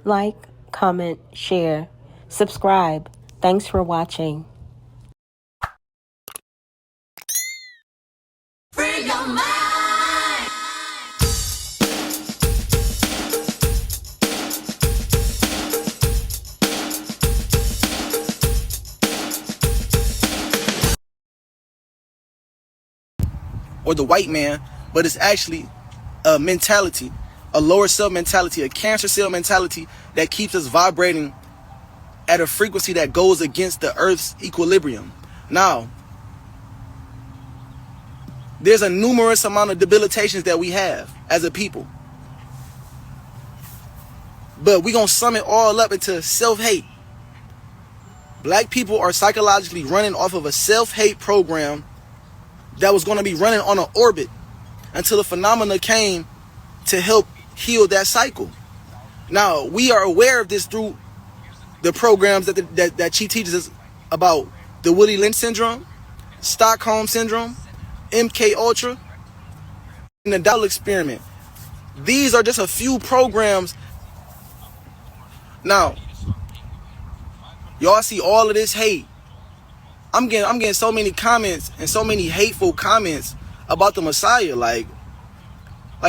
like, comment, share, subscribe. Thanks for watching. Free your mind. Or the white man, but it's actually a mentality, a lower cell mentality, a cancer cell mentality that keeps us vibrating at a frequency that goes against the Earth's equilibrium. Now, there's a numerous amount of debilitations that we have as a people. But we're going to sum it all up into self-hate. Black people are psychologically running off of a self-hate program that was going to be running on an orbit until a phenomena came to help heal that cycle. Now, we are aware of this through the programs that she teaches us about the Willie Lynch syndrome, Stockholm syndrome, MK Ultra, and the Dollar experiment. These are just a few programs. Now, y'all see all of this hate. I'm getting so many comments and so many hateful comments about the Messiah. Like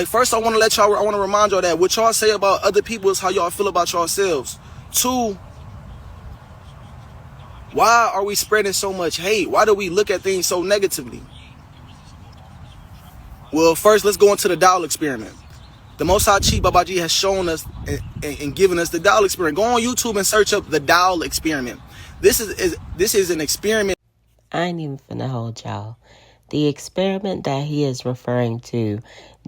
first I want to remind y'all that what y'all say about other people is how y'all feel about yourselves. 2, why are we spreading so much hate? Why do we look at things so negatively? Well, first let's go into the Dollar experiment. The Most High Chief Babaji has shown us and given us the Dollar experiment. Go on YouTube and search up the Dollar experiment. This is an experiment. I ain't even finna hold y'all. The experiment that he is referring to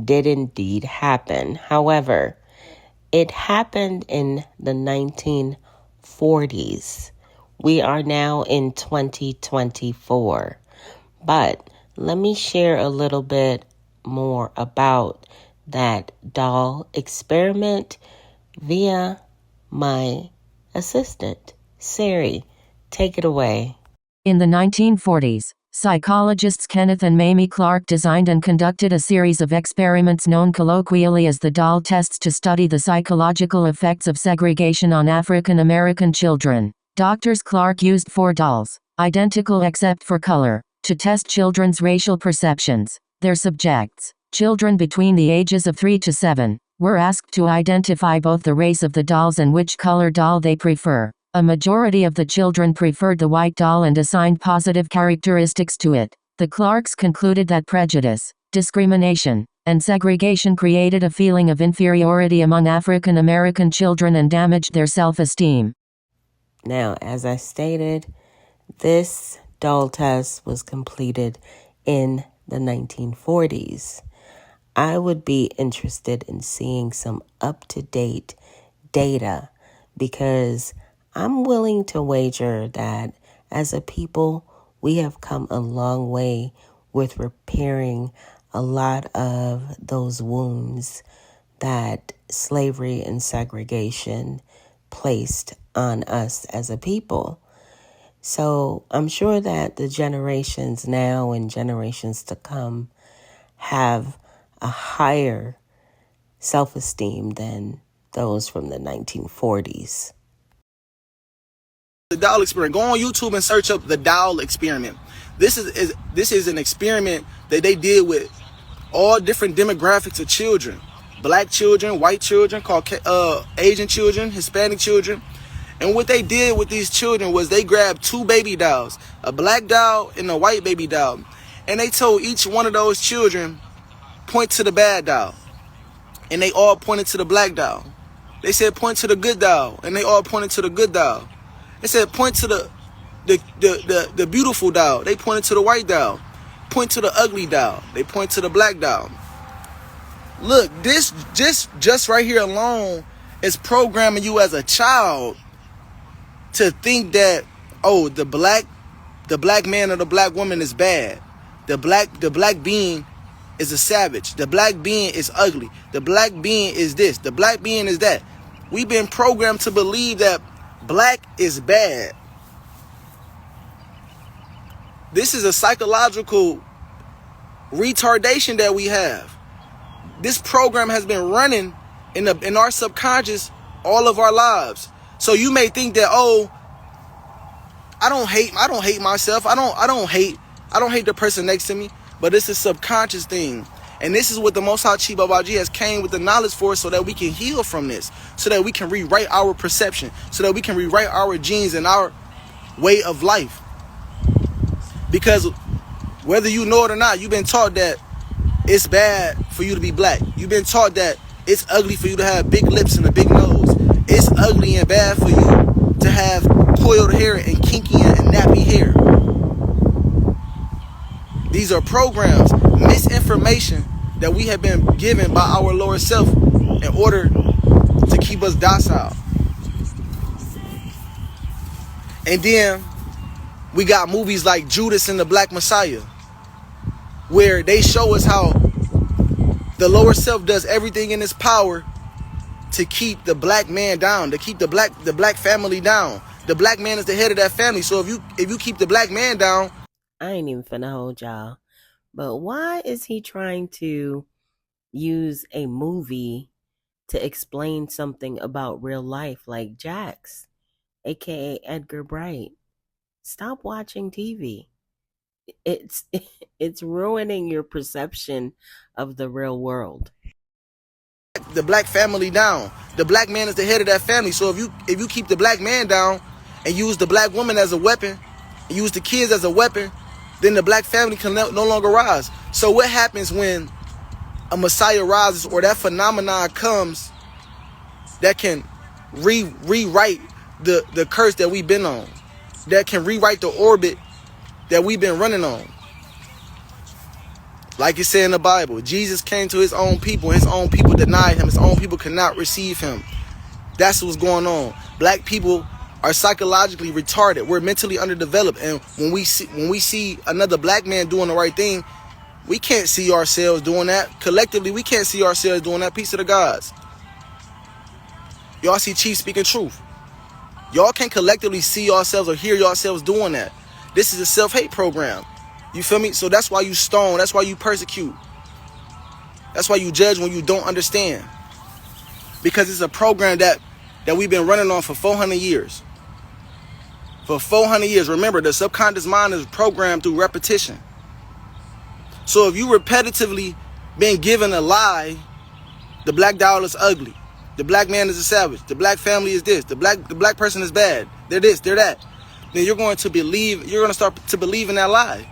did indeed happen. However, it happened in the 1940s. We are now in 2024. But let me share a little bit more about that doll experiment via my assistant, Siri. Take it away. In the 1940s, psychologists Kenneth and Mamie Clark designed and conducted a series of experiments known colloquially as the doll tests to study the psychological effects of segregation on African American children. Doctors Clark used 4 dolls, identical except for color, to test children's racial perceptions. Their subjects, children between the ages of 3 to 7, were asked to identify both the race of the dolls and which color doll they prefer. A majority of the children preferred the white doll and assigned positive characteristics to it. The Clarks concluded that prejudice, discrimination, and segregation created a feeling of inferiority among African American children and damaged their self-esteem. Now, as I stated, this doll test was completed in the 1940s. I would be interested in seeing some up-to-date data because I'm willing to wager that as a people, we have come a long way with repairing a lot of those wounds that slavery and segregation placed on us as a people. So I'm sure that the generations now and generations to come have a higher self-esteem than those from the 1940s. The Dollar experiment. Go on YouTube and search up the Dollar experiment. This is an experiment that they did with all different demographics of children: black children, white children, Asian children, Hispanic children. And what they did with these children was they grabbed 2 baby dolls, a black doll and a white baby doll, and they told each one of those children, point to the bad doll, and they all pointed to the black doll. They said point to the good doll, and they all pointed to the good doll. They said point to the beautiful doll. They pointed to the white doll. Point to the ugly doll. They point to the black doll. Look, this just right here alone is programming you as a child to think that, oh, the black man or the black woman is bad. The black being is a savage. The black being is ugly. The black being is this. The black being is that. We've been programmed to believe that black is bad. This is a psychological retardation that we have. This program has been running in our subconscious all of our lives. So you may think that, oh, I don't hate myself. I don't hate the person next to me. But it's a subconscious thing. And this is what the Most High Chi Babaji has came with the knowledge for, so that we can heal from this, so that we can rewrite our perception, so that we can rewrite our genes and our way of life. Because whether you know it or not, you've been taught that it's bad for you to be black. You've been taught that it's ugly for you to have big lips and a big nose. It's ugly and bad for you to have coiled hair and kinky and nappy hair. These are programs, misinformation that we have been given by our lower self in order to keep us docile. And then we got movies like Judas and the Black Messiah, where they show us how the lower self does everything in its power to keep the black man down, to keep the black family down. The black man is the head of that family. So if you keep the black man down, I ain't even finna hold y'all. But why is he trying to use a movie to explain something about real life, like Jax, aka Edgar Bright? Stop watching TV. It's ruining your perception of the real world. the black family down. The black man is the head of that family. So if you keep the black man down and use the black woman as a weapon, and use the kids as a weapon, then the black family can no longer rise. So what happens when a Messiah rises, or that phenomenon comes that can rewrite the curse that we've been on, that can rewrite the orbit that we've been running on? Like it said in the Bible, Jesus came to his own people, and his own people denied him. His own people could not receive him. That's what's going on. Black people are psychologically retarded. We're mentally underdeveloped, and when we see another black man doing the right thing, we can't see ourselves doing that. Collectively, we can't see ourselves doing that. Peace to the gods. Y'all see Chief speaking truth. Y'all can't collectively see yourselves or hear yourselves doing that. This is a self-hate program. You feel me? So that's why you stone. That's why you persecute. That's why you judge when you don't understand. Because it's a program that we've been running on for 400 years. For 400 years. Remember, the subconscious mind is programmed through repetition. So if you repetitively been given a lie, the black dollar is ugly, the black man is a savage, the black family is this, the black person is bad, they're this, they're that, then you're going to start to believe in that lie.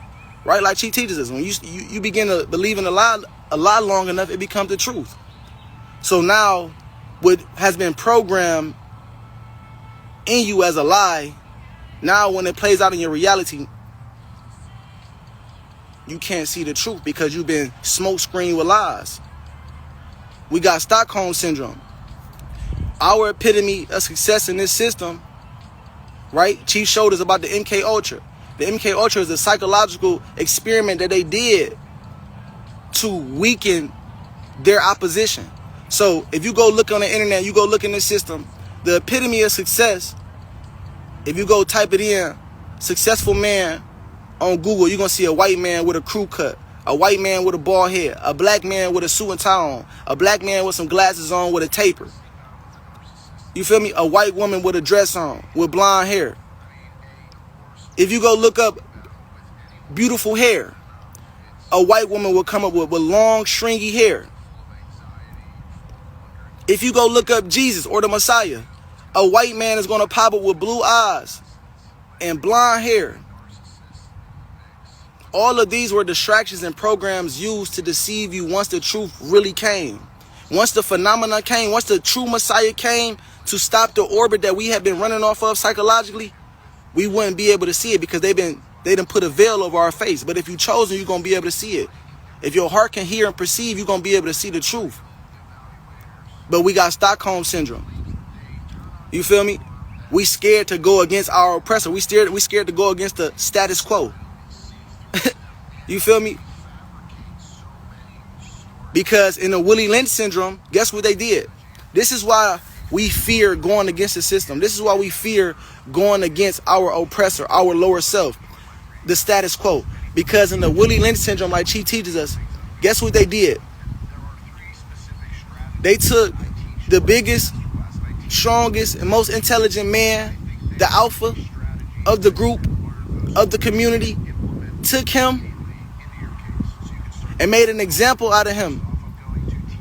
Right? Like she teaches us, when you begin to believe in a lie long enough, it becomes the truth. So now what has been programmed in you as a lie, now when it plays out in your reality, you can't see the truth because you've been smoke screened with lies. We got Stockholm Syndrome. Our epitome of success in this system, right? Chief showed us about the MK Ultra. The MK Ultra is a psychological experiment that they did to weaken their opposition. So if you go look on the internet, you go look in this system, the epitome of success, if you go type it in, successful man, on Google, you're going to see a white man with a crew cut, a white man with a bald head, a black man with a suit and tie on, a black man with some glasses on with a taper. You feel me? A white woman with a dress on, with blonde hair. If you go look up beautiful hair, a white woman will come up with long, stringy hair. If you go look up Jesus or the Messiah, a white man is going to pop up with blue eyes and blonde hair. All of these were distractions and programs used to deceive you once the truth really came. Once the phenomena came, once the true Messiah came to stop the orbit that we have been running off of psychologically, we wouldn't be able to see it because they done put a veil over our face. But if you chosen, you're going to be able to see it. If your heart can hear and perceive, you're going to be able to see the truth. But we got Stockholm Syndrome. You feel me? We scared to go against our oppressor. We scared to go against the status quo. You feel me? Because in the Willie Lynch syndrome, guess what they did? This is why we fear going against the system. This is why we fear going against our oppressor, our lower self, the status quo. Because in the Willie Lynch syndrome, like she teaches us, guess what they did? They took the biggest strongest and most intelligent man, the alpha of the group, of the community, took him and made an example out of him.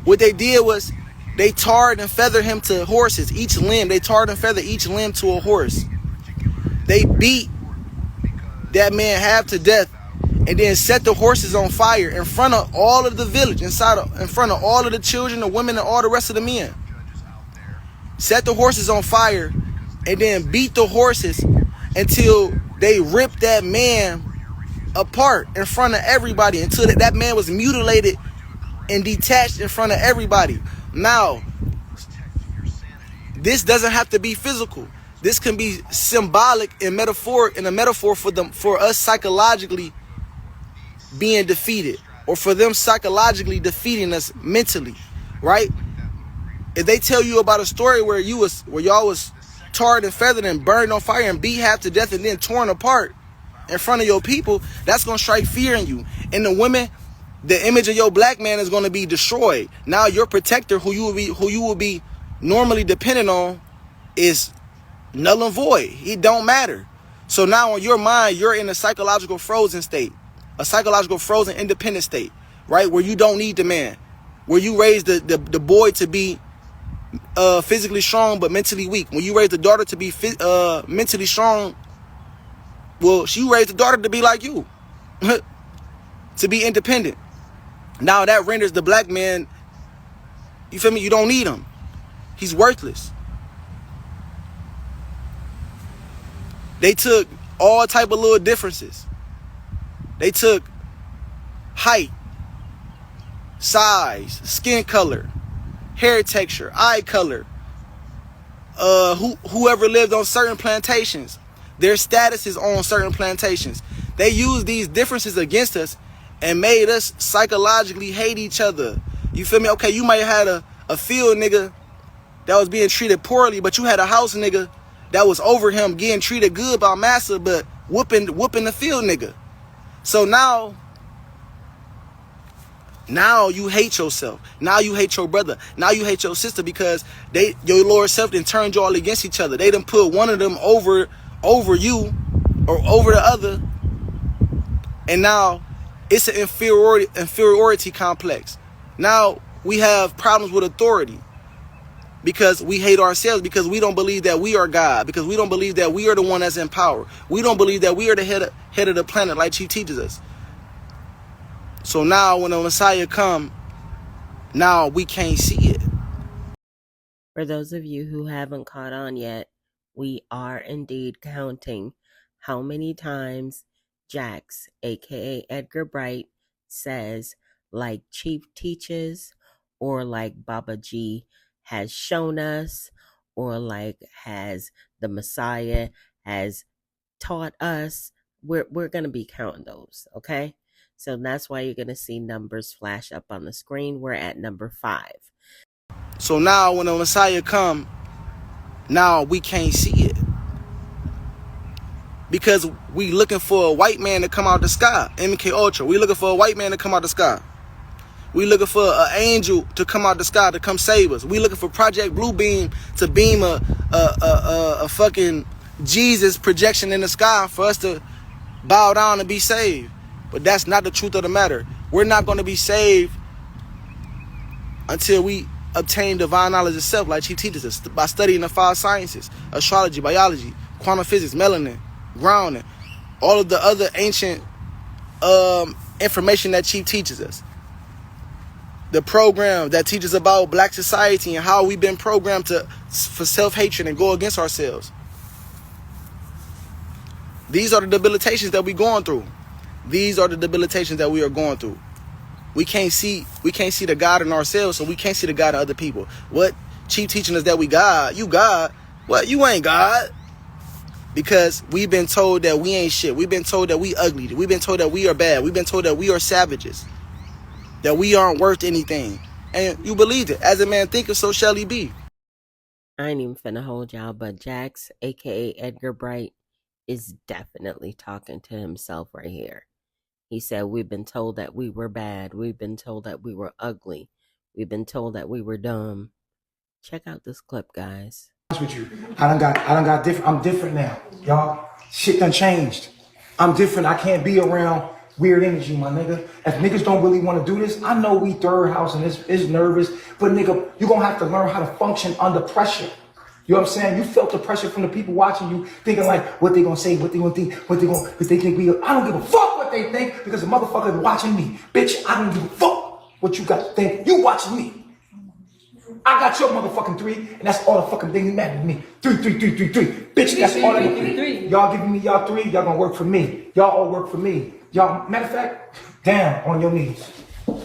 What they did was they tarred and feathered him to horses, each limb. They tarred and feathered each limb to a horse. They beat that man half to death and then set the horses on fire in front of all of the village, in front of all of the children, the women, and all the rest of the men. Set the horses on fire and then beat the horses until they ripped that man apart in front of everybody, until that man was mutilated and detached in front of everybody. Now, this doesn't have to be physical. This can be symbolic and metaphoric, and a metaphor for us psychologically being defeated, or for them psychologically defeating us mentally, right? If they tell you about a story where y'all was tarred and feathered and burned on fire and beat half to death and then torn apart in front of your people, that's gonna strike fear in you. And the women, the image of your black man is gonna be destroyed. Now your protector, who you will be normally dependent on, is null and void. He don't matter. So now in your mind, you're in a psychological frozen state, a psychological frozen independent state, right? Where you don't need the man, where you raise the boy to be physically strong but mentally weak. When you raise the daughter to be mentally strong, well, she raised the daughter to be like you, to be independent. Now that renders the black man, you feel me? You don't need him. He's worthless. They took all type of little differences. They took height, size, skin color, hair texture, eye color, whoever lived on certain plantations, their statuses on certain plantations. They used these differences against us and made us psychologically hate each other. You feel me? Okay, you might have had a field nigga that was being treated poorly, but you had a house nigga that was over him getting treated good by massa, but whooping the field nigga. So now you hate yourself. Now you hate your brother. Now you hate your sister, because your lower self then turned y'all against each other. They done put one of them over you or over the other, and now it's an inferiority complex. Now we have problems with authority because we hate ourselves, because we don't believe that we are God, because we don't believe that we are the one that's in power. We don't believe that we are the head of the planet like Chief teaches us. So now when the Messiah come, now we can't see it. For those of you who haven't caught on yet, we are indeed counting how many times Jax, aka Edgar Bright, says like Chief teaches, or like Baba G has shown us, or like has the Messiah has taught us. We're going to be counting those, okay? So that's why you're going to see numbers flash up on the screen. We're at number 5. So now when the Messiah come, now we can't see it, because we looking for a white man to come out the sky. MK Ultra. We looking for a white man to come out the sky. We looking for an angel to come out the sky to come save us. We looking for Project Bluebeam to beam a fucking Jesus projection in the sky for us to bow down and be saved. But that's not the truth of the matter. We're not going to be saved until we obtain divine knowledge itself, like Chief teaches us, by studying the 5 sciences: astrology, biology, quantum physics, melanin, grounding, all of the other ancient information that Chief teaches us. The program that teaches about black society and how we've been programmed for self-hatred and go against ourselves. These are the debilitations that we're going through. These are the debilitations that we are going through. We can't see the God in ourselves, so we can't see the God in other people. What Chief teaching us that we God? You God? What? You ain't God. Because we've been told that we ain't shit. We've been told that we ugly. We've been told that we are bad. We've been told that we are savages, that we aren't worth anything. And you believed it. As a man thinketh, so shall he be. I ain't even finna hold y'all, but Jax, aka Edgar Bright, is definitely talking to himself right here. He said, we've been told that we were bad. We've been told that we were ugly. We've been told that we were dumb. Check out this clip, guys. With you, I done got different. I'm different now, y'all. Shit done changed. I'm different. I can't be around weird energy, my nigga. If niggas don't really want to do this, I know we third house and it's nervous, but nigga, you gonna have to learn how to function under pressure. You know what I'm saying? You felt the pressure from the people watching you, thinking like, what they gonna say, what they gonna think, what they think we. I don't give a fuck what they think because the motherfucker is watching me, bitch. I don't give a fuck what you got to think. You watching me. I got your motherfucking 3, and that's all the fucking thing you matter to me. 3, 3, 3, 3, 3. Bitch, that's all I need. Y'all giving me y'all 3, y'all gonna work for me. Y'all all work for me. Y'all, matter of fact, down on your knees. What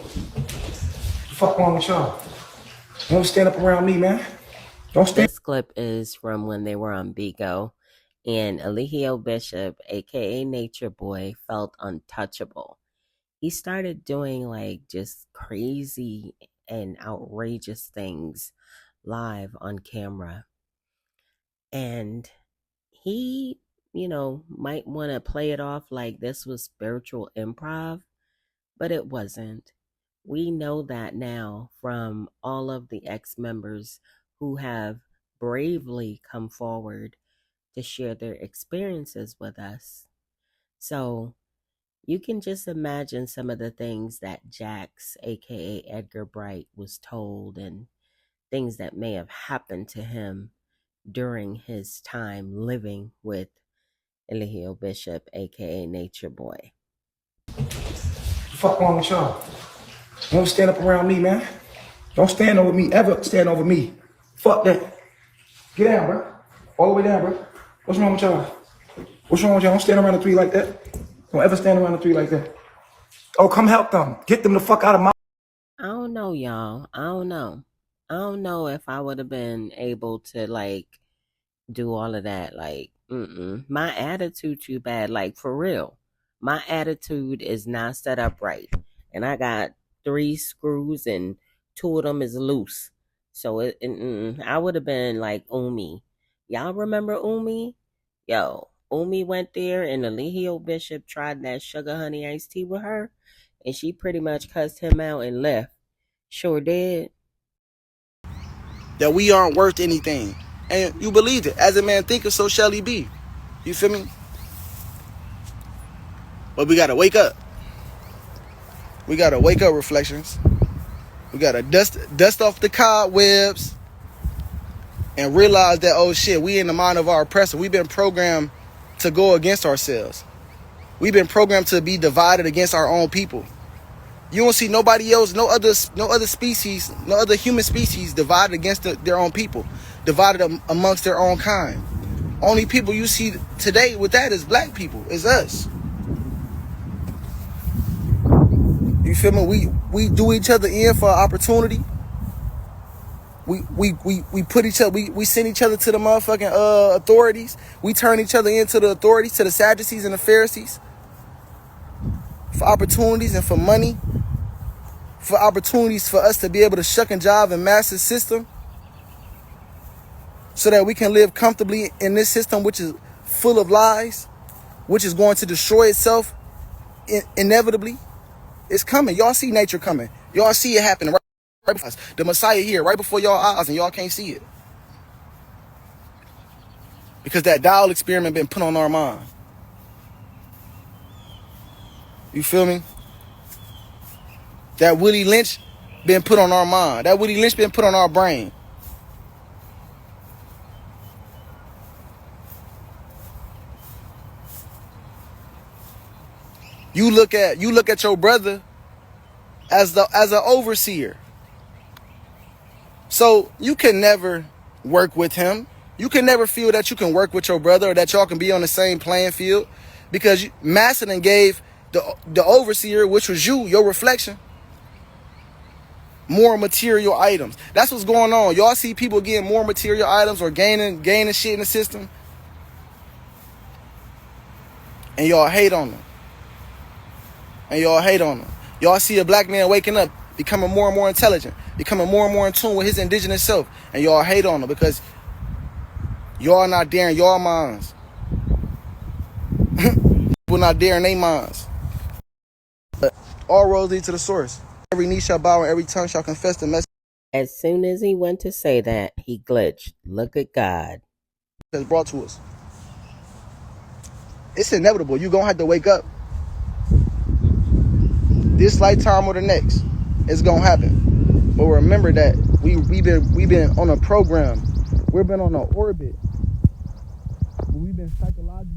the fuck wrong with y'all? Don't stand up around me, man. Don't stand. This clip is from when they were on Bigo, and Eligio Bishop, aka Nature Boy, felt untouchable. He started doing like just crazy and outrageous things live on camera. And he, might want to play it off like this was spiritual improv, but it wasn't. We know that now from all of the ex-members who have bravely come forward to share their experiences with us. So you can just imagine some of the things that Jax, aka Edgar Bright, was told and things that may have happened to him during his time living with Eligio Bishop, aka Nature Boy. What the fuck wrong with y'all? Don't stand up around me, man. Don't stand over me, ever stand over me. Fuck that. Get down, bro. All the way down, bro. What's wrong with y'all? What's wrong with y'all? Don't stand around the 3 like that. Don't ever stand around the 3 like that. Oh, come help them. Get them the fuck out of my... I don't know, y'all. I don't know if I would have been able to do all of that. My attitude too bad. Like, for real. My attitude is not set up right. And I got 3 screws and 2 of them is loose. So I would have been like Umi. Y'all remember Umi? Yo, Umi went there and Eligio Bishop tried that sugar honey iced tea with her. And she pretty much cussed him out and left. Sure did. That we aren't worth anything. And you believed it. As a man thinketh, so shall he be. You feel me? But we gotta wake up. We gotta wake up, Reflections. We gotta dust off the cobwebs and realize that, oh shit, we in the mind of our oppressor. We've been programmed to go against ourselves. We've been programmed to be divided against our own people. You don't see nobody else, no other species, no other human species divided against their own people, divided amongst their own kind. Only people you see today with that is black people, is us. You feel me? We do each other in for opportunity. We put each other, we send each other to the motherfucking authorities. We turn each other into the authorities, to the Sadducees and the Pharisees, for opportunities and for money, for opportunities for us to be able to shuck and jive and master the system so that we can live comfortably in this system, which is full of lies, which is going to destroy itself inevitably. It's coming. Y'all see nature coming. Y'all see it happening right before us. The Messiah here, right before y'all eyes, and y'all can't see it. Because that dial experiment been put on our mind. You feel me? That Willie Lynch been put on our mind. That Willie Lynch been put on our brain. You look at your brother as an overseer. So you can never work with him. You can never feel that you can work with your brother or that y'all can be on the same playing field, because Masson gave the overseer, which was your reflection, more material items. That's what's going on. Y'all see people getting more material items or gaining shit in the system, and y'all hate on them. Y'all see a black man waking up, becoming more and more intelligent, becoming more and more in tune with his indigenous self, and y'all hate on him because y'all not daring y'all minds. People not daring their minds. But all roads lead to the source. Every knee shall bow and every tongue shall confess the message. As soon as he went to say that, he glitched. Look at God. That's brought to us. It's inevitable. You're gonna have to wake up. This lifetime or the next. It's gonna happen. But remember that we've been on a program. We've been on an orbit. We've been psychologically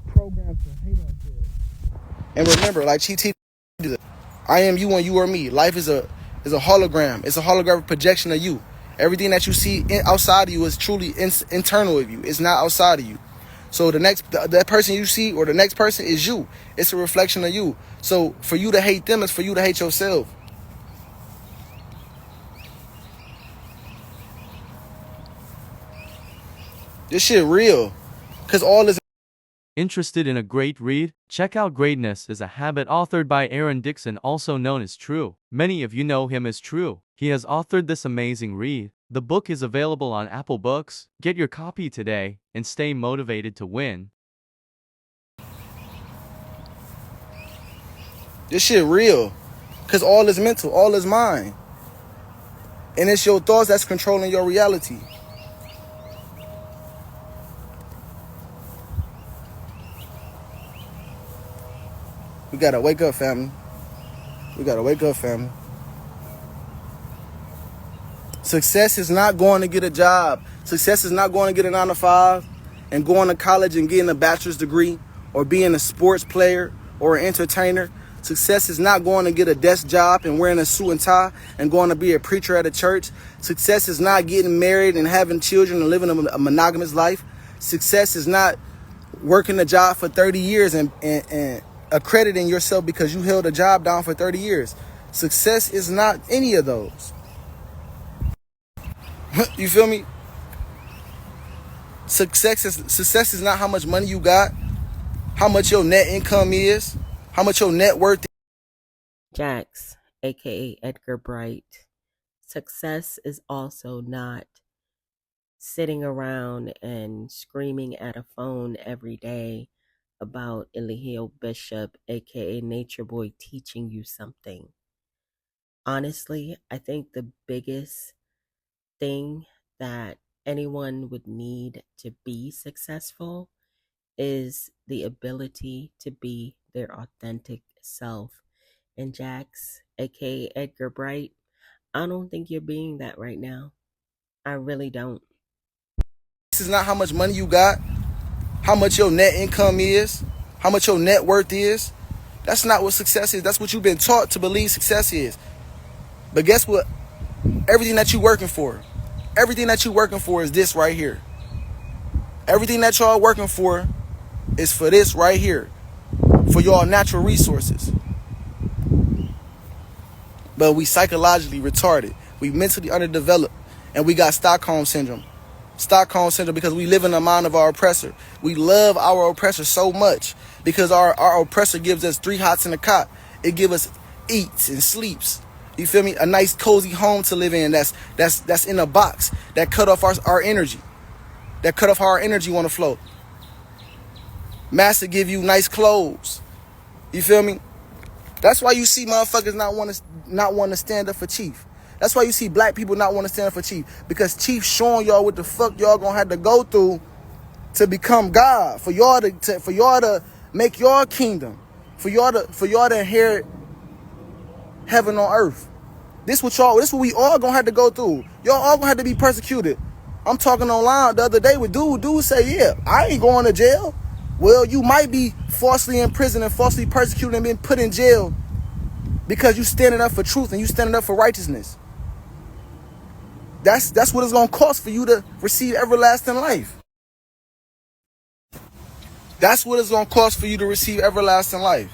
programmed to hate ourselves. And remember, like Chi I am you and you are me. Life is a hologram. It's a holographic projection of you. Everything that you see outside of you is truly internal of you. It's not outside of you. So that person you see or the next person is you. It's a reflection of you. So for you to hate them is for you to hate yourself. This shit real. Cause all is Interested in a great read? Check out Greatness is a Habit authored by Aaron Dixon, also known as True. Many of you know him as True. He has authored this amazing read. The book is available on Apple Books. Get your copy today and stay motivated to win. This shit real. Cause all is mental, all is mind. And it's your thoughts that's controlling your reality. We gotta wake up, family. We gotta wake up, family. Success is not going to get a job. Success is not going to get a 9 to 5 and going to college and getting a bachelor's degree or being a sports player or an entertainer. Success is not going to get a desk job and wearing a suit and tie and going to be a preacher at a church. Success is not getting married and having children and living a monogamous life. Success is not working a job for 30 years and accrediting yourself because you held a job down for 30 years. Success is not any of those. You feel me? Success is not how much money you got, how much your net income is, how much your net worth is. Jax, aka Edgar Bright. Success is also not sitting around and screaming at a phone every day about Eligio Bishop, aka Nature Boy, teaching you something. Honestly, I think the biggest thing that anyone would need to be successful is the ability to be their authentic self. And Jax, aka Edgar Bright, I don't think you're being that right now. I really don't. This is not how much money you got, how much your net income is, how much your net worth is. That's not what success is. That's what you've been taught to believe success is. But guess what? Everything that you're working for is this right here. Everything that y'all working for is for this right here, for y'all natural resources. But we psychologically retarded, we mentally underdeveloped, and we got Stockholm syndrome. Stockholm syndrome because we live in the mind of our oppressor. We love our oppressor so much because our oppressor gives us 3 hots in a cot. It gives us eats and sleeps. You feel me? A nice cozy home to live in that's in a box that cut off our energy. That cut off how our energy want to flow. Master give you nice clothes. You feel me? That's why you see motherfuckers not want to stand up for Chief. That's why you see black people not want to stand up for Chief. Because Chief showing y'all what the fuck y'all gonna have to go through to become God. For y'all to make your kingdom. For y'all to inherit heaven on earth. This what we all gonna have to go through. Y'all all gonna have to be persecuted. I'm talking online the other day with dude say, yeah, I ain't going to jail. Well, you might be falsely in prison and falsely persecuted and being put in jail because you standing up for truth and you standing up for righteousness. That's what it's gonna cost for you to receive everlasting life. That's what it's gonna cost for you to receive everlasting life.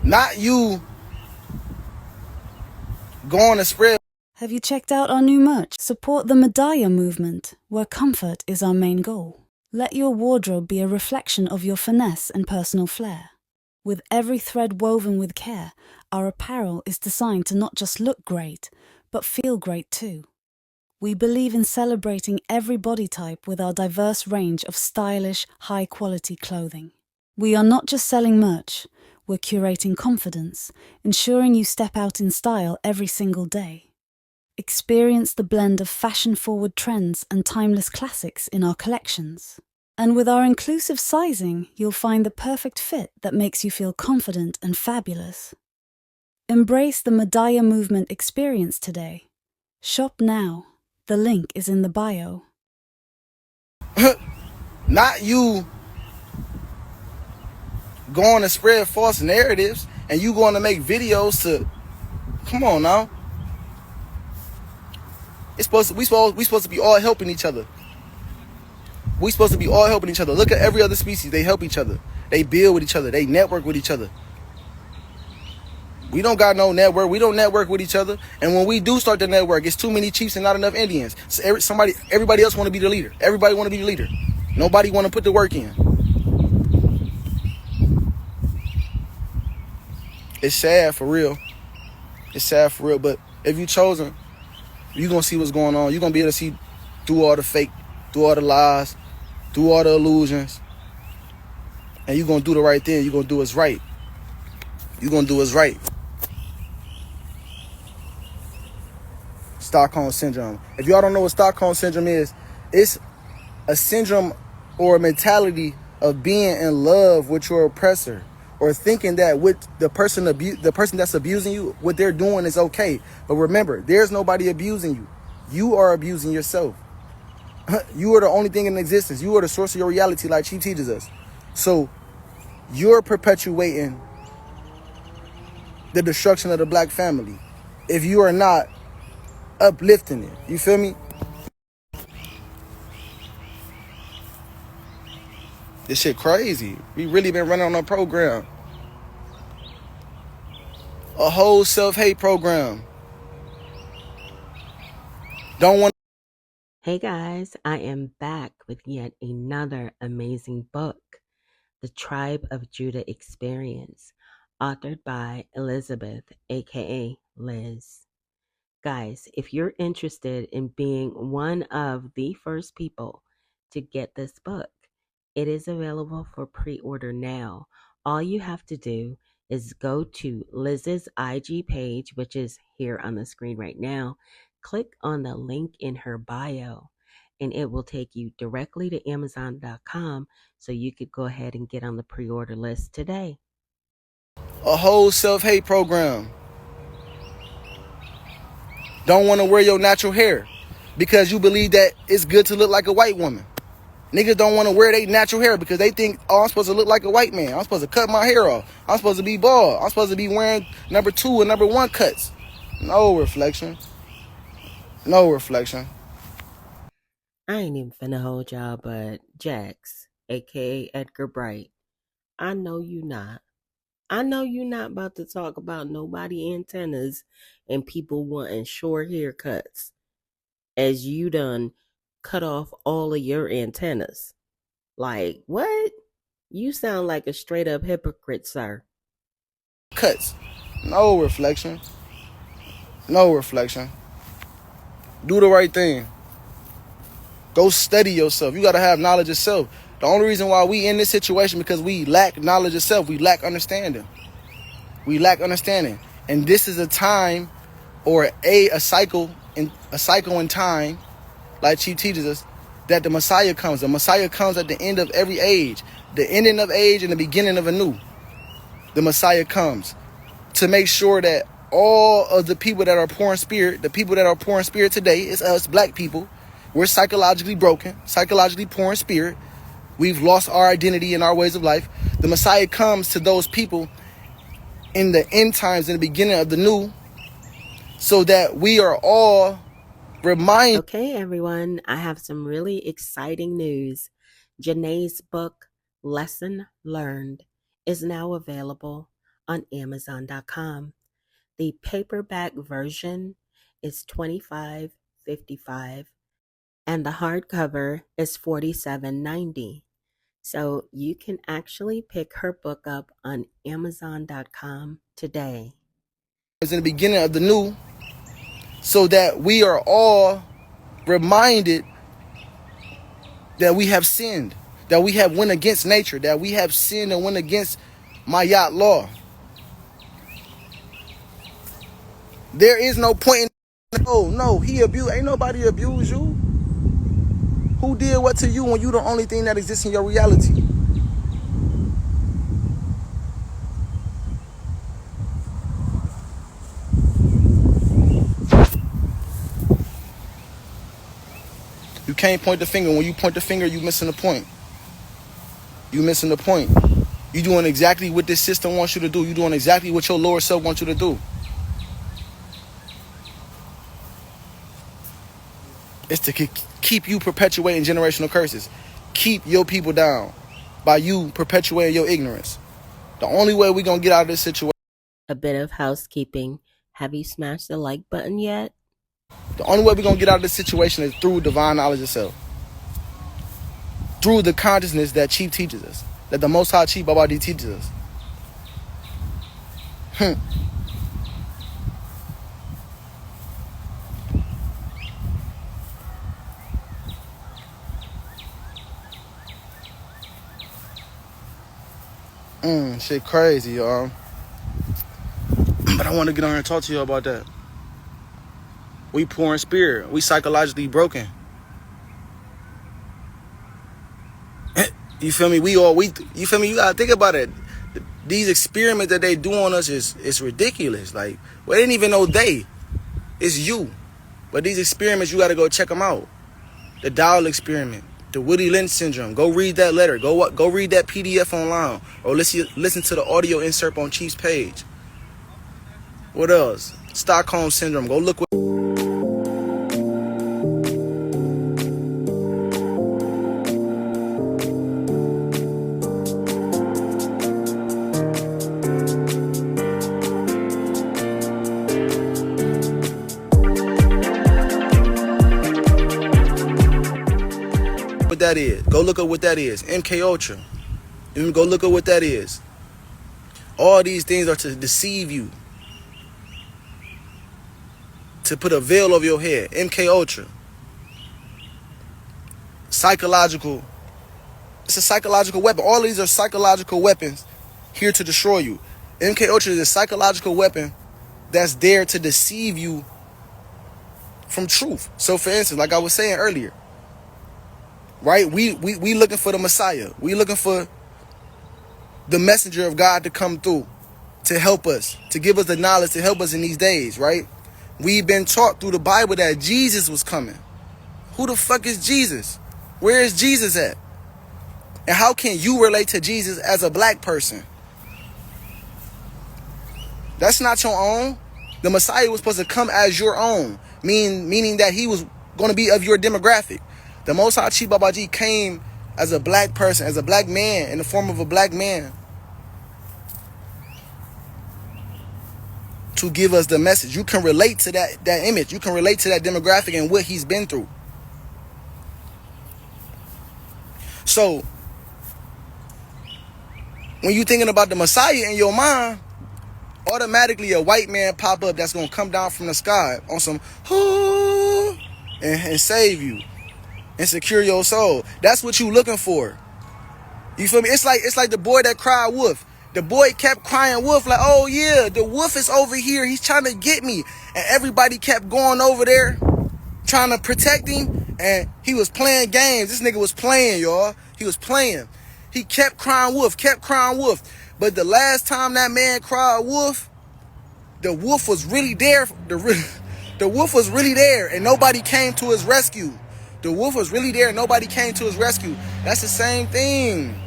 Not you going to spread. Have you checked out our new merch? Support the Medaya movement, where comfort is our main goal. Let your wardrobe be a reflection of your finesse and personal flair. With every thread woven with care, our apparel is designed to not just look great, but feel great too. We believe in celebrating every body type with our diverse range of stylish, high-quality clothing. We are not just selling merch, we're curating confidence, ensuring you step out in style every single day. Experience the blend of fashion-forward trends and timeless classics in our collections. And with our inclusive sizing, you'll find the perfect fit that makes you feel confident and fabulous. Embrace the Medaya movement experience today. Shop now. The link is in the bio. Not you going to spread false narratives and you going to make videos to, come on now. We supposed to be all helping each other. We supposed to be all helping each other. Look at every other species. They help each other. They build with each other. They network with each other. We don't got no network. We don't network with each other. And when we do start the network, it's too many chiefs and not enough Indians. So everybody else want to be the leader. Everybody want to be the leader. Nobody want to put the work in. It's sad for real. It's sad for real. But if you chosen, you're going to see what's going on. You're going to be able to see through all the fake, through all the lies, through all the illusions. And you're going to do the right thing. You're going to do what's right. You're going to do what's right. Stockholm Syndrome. If y'all don't know what Stockholm Syndrome is, it's a syndrome or a mentality of being in love with your oppressor, or thinking that with the person that's abusing you, what they're doing is okay. But remember, there's nobody abusing you. You are abusing yourself. You are the only thing in existence. You are the source of your reality, like Chief teaches us. So you're perpetuating the destruction of the black family if you are not uplifting it. You feel me? This shit crazy. We really been running on a program. A whole self-hate program. Don't want. Hey guys, I am back with yet another amazing book, The Tribe of Judah Experience, authored by Elizabeth, aka Liz. Guys, if you're interested in being one of the first people to get this book, it is available for pre-order now. All you have to do is go to Liz's IG page, which is here on the screen right now. Click on the link in her bio, and it will take you directly to Amazon.com so you could go ahead and get on the pre-order list today. A whole self-hate program. Don't want to wear your natural hair because you believe that it's good to look like a white woman. Niggas don't want to wear their natural hair because they think, oh, I'm supposed to look like a white man. I'm supposed to cut my hair off. I'm supposed to be bald. I'm supposed to be wearing number 2 and number 1 cuts. No reflection. No reflection. I ain't even finna hold y'all, but Jax, aka Edgar Bright, I know you not. I know you not about to talk about nobody antennas and people wanting short haircuts as you done cut off all of your antennas. Like, what? You sound like a straight up hypocrite, sir. Cuts. No reflection. No reflection. Do the right thing. Go study yourself. You got to have knowledge of self. The only reason why we in this situation because we lack knowledge of self. We lack understanding. We lack understanding. And this is a time or a cycle in time, like Chief teaches us, that the Messiah comes. The Messiah comes at the end of every age. The ending of age and the beginning of a new. The Messiah comes to make sure that all of the people that are poor in spirit, the people that are poor in spirit today, is us black people. We're psychologically broken, psychologically poor in spirit. We've lost our identity and our ways of life. The Messiah comes to those people in the end times, in the beginning of the new, so that we are all reminded. Okay, everyone, I have some really exciting news. Janae's book, Lesson Learned, is now available on Amazon.com. The paperback version is $25.55 and the hardcover is $47.90. So you can actually pick her book up on Amazon.com today. In the beginning of the new, so that we are all reminded that we have sinned, that we have went against nature, that we have sinned and went against Mayat law. There is no point in, no, he abused. Ain't nobody abused you. Who did what to you when you the only thing that exists in your reality? You can't point the finger. When you point the finger, you missing the point. You missing the point. You doing exactly what this system wants you to do. You doing exactly what your lower self wants you to do. It's to keep you perpetuating generational curses. Keep your people down by you perpetuating your ignorance. The only way we're going to get out of this situation. A bit of housekeeping. Have you smashed the like button yet? The only way we're going to get out of this situation is through divine knowledge itself. Through the consciousness that Chief teaches us. That the Most High Chief Babadi teaches us. Shit crazy, y'all. But I want to get on here and talk to you about that. We poor in spirit. We psychologically broken. You feel me? You feel me? You gotta think about it. These experiments that they do on us is ridiculous. Like, well, they didn't even know it's you. But these experiments, you gotta go check them out. The Dowell experiment, the Woody Lynch syndrome. Go read that letter. Go read that PDF online, or listen to the audio insert on Chief's page. What else? Stockholm syndrome. Go look what. What that is. Go look up what that is. MK Ultra. Go look up what that is. All these things are to deceive you. To put a veil over your head. MK Ultra. Psychological. It's a psychological weapon. All these are psychological weapons here to destroy you. MK Ultra is a psychological weapon that's there to deceive you from truth. So for instance, like I was saying earlier, right? We looking for the Messiah. We looking for the messenger of God to come through, to help us, to give us the knowledge, to help us in these days, right? We've been taught through the Bible that Jesus was coming. Who the fuck is Jesus? Where is Jesus at? And how can you relate to Jesus as a black person? That's not your own. The Messiah was supposed to come as your own, meaning that he was going to be of your demographic. The Most High Chief Babaji came as a black person, as a black man, in the form of a black man, to give us the message. You can relate to that image. You can relate to that demographic and what he's been through. So, when you're thinking about the Messiah in your mind, automatically a white man pop up that's going to come down from the sky on some, and save you and secure your soul. That's what you looking for. You feel me? It's like the boy that cried wolf. The boy kept crying wolf, like, oh yeah, the wolf is over here. He's trying to get me. And everybody kept going over there trying to protect him. And he was playing games. This nigga was playing, y'all. He was playing. He kept crying wolf, kept crying wolf. But the last time that man cried wolf, the wolf was really there. The wolf was really there and nobody came to his rescue. The wolf was really there and nobody came to his rescue. That's the same thing.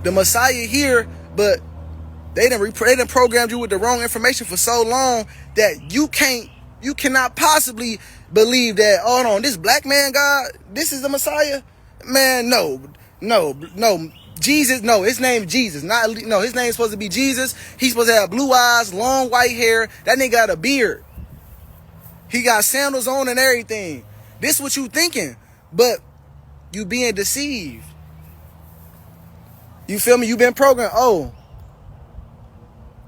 The Messiah here, but they done programmed you with the wrong information for so long that you cannot possibly believe that, hold on, this black man God, this is the Messiah? Man, no. Jesus, no, his name is Jesus. His name is supposed to be Jesus. He's supposed to have blue eyes, long white hair. That nigga got a beard. He got sandals on and everything. This what you thinking, but you being deceived. You feel me? You been programmed.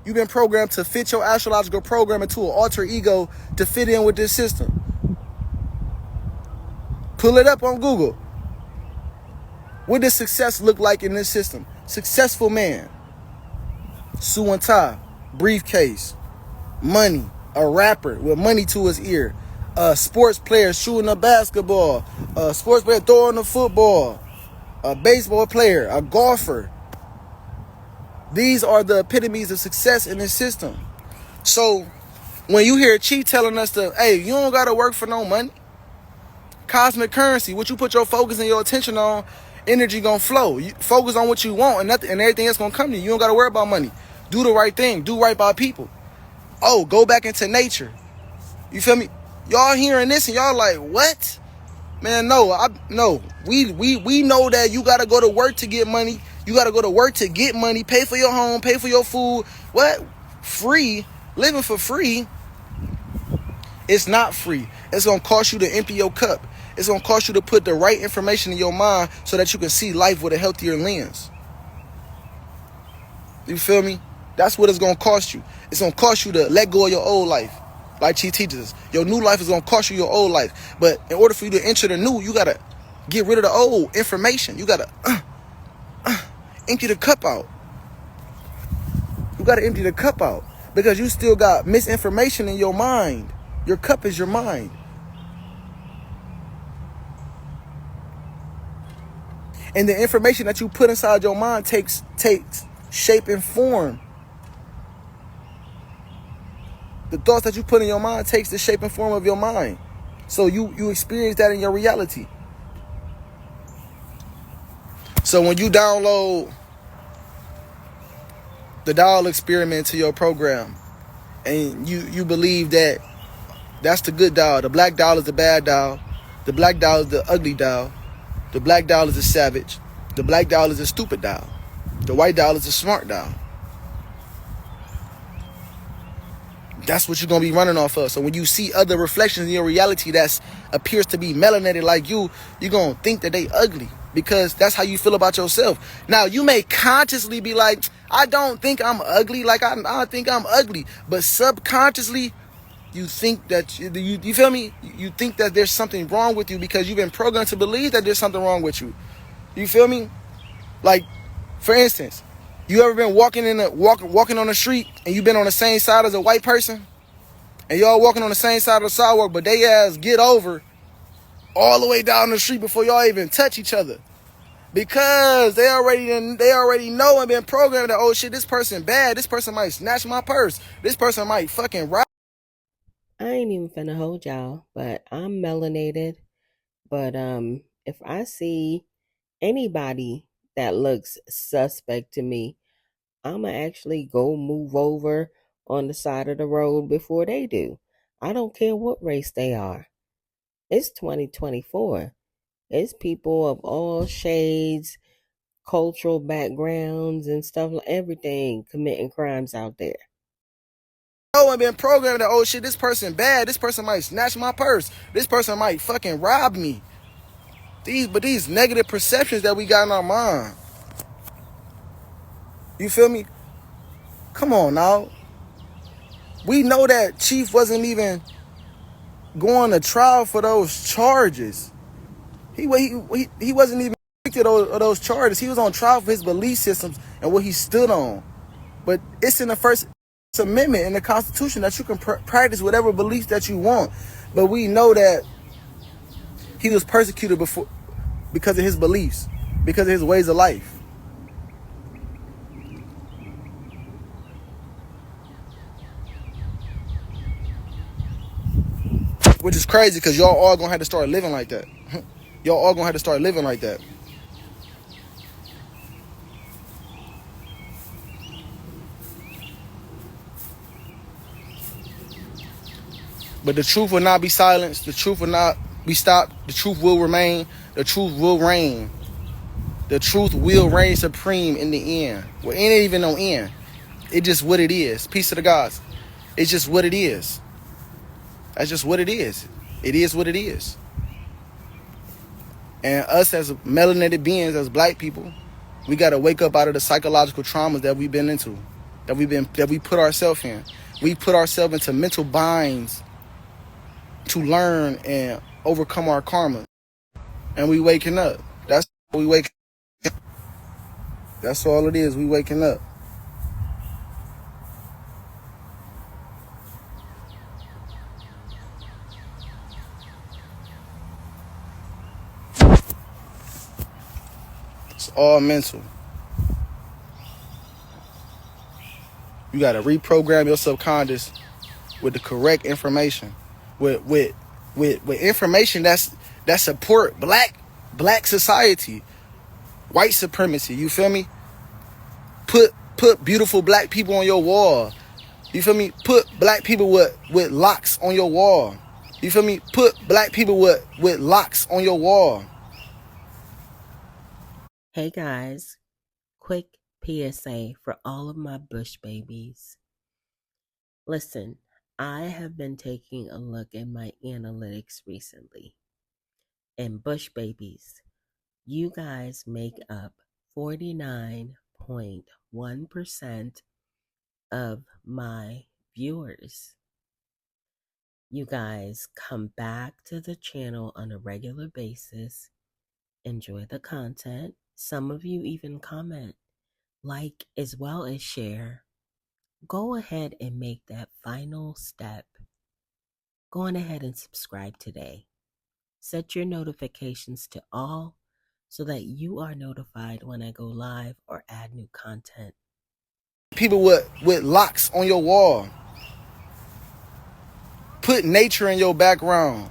You've been programmed to fit your astrological program into an alter ego to fit in with this system. Pull it up on Google. What does success look like in this system? Successful man. suit and tie, briefcase, money, a rapper with money to his ear, a sports player shooting a basketball, a sports player throwing a football, a baseball player, a golfer. These are the epitomes of success in this system. So when you hear Chief telling us to, hey, you don't gotta work for no money. Cosmic currency, what you put your focus and your attention on, energy gonna flow. You focus on what you want, and nothing, and everything else gonna come to you. You don't gotta worry about money. Do the right thing. Do right by people. Oh, go back into nature. You feel me? Y'all hearing this and y'all like, what? Man, no. We know that you gotta go to work to get money. You gotta go to work to get money, pay for your home, pay for your food. What? Free? Living for free? It's not free. It's gonna cost you to empty your cup. It's gonna cost you to put the right information in your mind so that you can see life with a healthier lens. You feel me? That's what it's gonna cost you. It's gonna cost you to let go of your old life. Like Chi teaches us. Your new life is gonna cost you your old life. But in order for you to enter the new, you gotta get rid of the old information. You gotta empty the cup out. You gotta empty the cup out. Because you still got misinformation in your mind. Your cup is your mind. And the information that you put inside your mind takes shape and form. The thoughts that you put in your mind takes the shape and form of your mind. So you experience that in your reality. So when you download the doll experiment to your program, and you believe that that's the good doll, the black doll is the bad doll, the black doll is the ugly doll, the black doll is a savage, the black doll is a stupid doll, the white doll is a smart doll. That's what you're going to be running off of. So when you see other reflections in your reality that appears to be melanated like you're going to think that they ugly, because that's how you feel about yourself. Now, you may consciously be like, I don't think I'm ugly. Like, I don't think I'm ugly. But subconsciously, you think that, you feel me? You think that there's something wrong with you because you've been programmed to believe that there's something wrong with you. You feel me? Like, for instance, you ever been walking on the street and you've been on the same side as a white person? And y'all walking on the same side of the sidewalk, but they ass get over all the way down the street before y'all even touch each other. Because they already know and been programmed that, oh shit, this person bad. This person might snatch my purse. This person might fucking rob. I ain't even finna hold y'all, but I'm melanated. But if I see anybody that looks suspect to me, I'ma actually go move over on the side of the road before they do. I don't care what race they are. It's 2024. It's people of all shades, cultural backgrounds, and stuff, like everything committing crimes out there. Oh, and been programmed that, oh shit, this person bad. This person might snatch my purse. This person might fucking rob me. These negative perceptions that we got in our mind. You feel me? Come on now. We know that Chief wasn't even going to trial for those charges. He wasn't even convicted of those charges. He was on trial for his belief systems and what he stood on. But it's in the First Amendment in the Constitution that you can practice whatever beliefs that you want. But we know that he was persecuted because of his beliefs, because of his ways of life. Which is crazy because y'all all gonna have to start living like that. Y'all all gonna have to start living like that. But the truth will not be silenced. The truth will not be stopped. The truth will remain. The truth will reign. The truth will reign supreme in the end. Well, it ain't even no end. It's just what it is. Peace to the gods. It's just what it is. That's just what it is. It is what it is. And us as melanated beings, as black people, we gotta wake up out of the psychological traumas that we've been into, that we put ourselves in. We put ourselves into mental binds to learn and overcome our karma. And we waking up. That's we wake. That's all it is. We waking up. It's all mental. You gotta reprogram your subconscious with the correct information, with information that support black society, white supremacy. You feel me? Put beautiful black people on your wall. You feel me? Put black people with locks on your wall. You feel me? Put black people with locks on your wall. Hey guys, quick PSA for all of my Bush babies. Listen, I have been taking a look at my analytics recently. And Bush babies, you guys make up 49.1% of my viewers. You guys come back to the channel on a regular basis, enjoy the content. Some of you even comment, like, as well as share. Go ahead and make that final step. Go on ahead and subscribe today. Set your notifications to all so that you are notified when I go live or add new content. People with locks on your wall. Put nature in your background.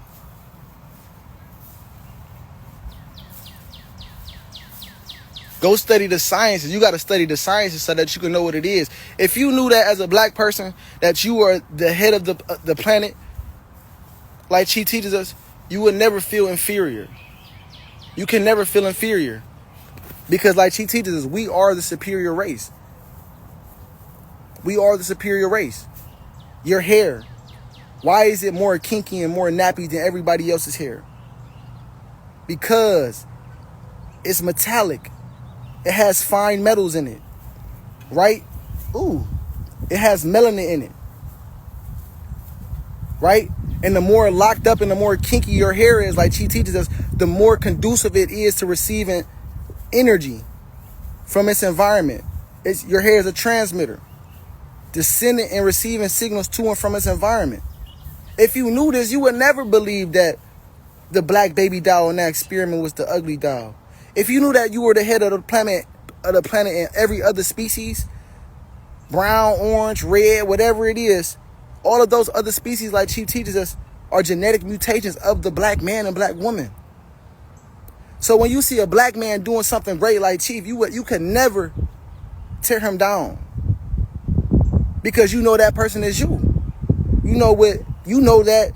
Go study the sciences. You got to study the sciences so that you can know what it is. If you knew that as a black person, that you are the head of the planet, like she teaches us, you would never feel inferior. You can never feel inferior. Because like she teaches us, we are the superior race. We are the superior race. Your hair. Why is it more kinky and more nappy than everybody else's hair? Because it's metallic. It has fine metals in it. Right? Ooh. It has melanin in it. Right? And the more locked up and the more kinky your hair is, like she teaches us, the more conducive it is to receiving energy from its environment. Your hair is a transmitter, sending and receiving signals to and from its environment. If you knew this, you would never believe that the black baby doll in that experiment was the ugly doll. If you knew that you were the head of the planet and every other species, brown, orange, red, whatever it is, all of those other species, like Chief teaches us, are genetic mutations of the black man and black woman. So when you see a black man doing something great like Chief, you could never tear him down. Because you know that person is you. You know that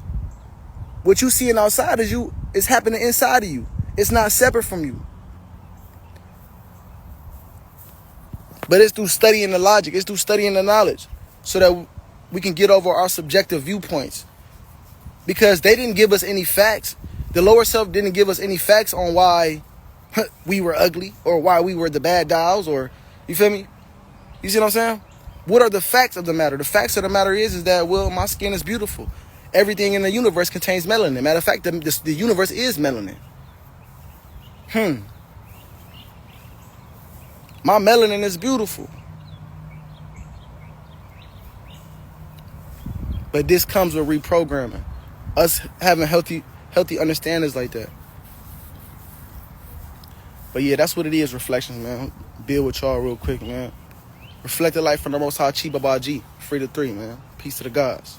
what you seeing outside is you is happening inside of you. It's not separate from you. But it's through studying the logic, it's through studying the knowledge, so that we can get over our subjective viewpoints. Because they didn't give us any facts. The lower self didn't give us any facts on why we were ugly or why we were the bad dolls, or, you feel me? You see what I'm saying? What are the facts of the matter? The facts of the matter is that, well, my skin is beautiful. Everything in the universe contains melanin. Matter of fact, the universe is melanin. My melanin is beautiful. But this comes with reprogramming. Us having healthy understandings like that. But yeah, that's what it is, reflections, man. Build with y'all real quick, man. Reflect the life from the Most High Chi Baba G. Free to 3, man. Peace to the gods.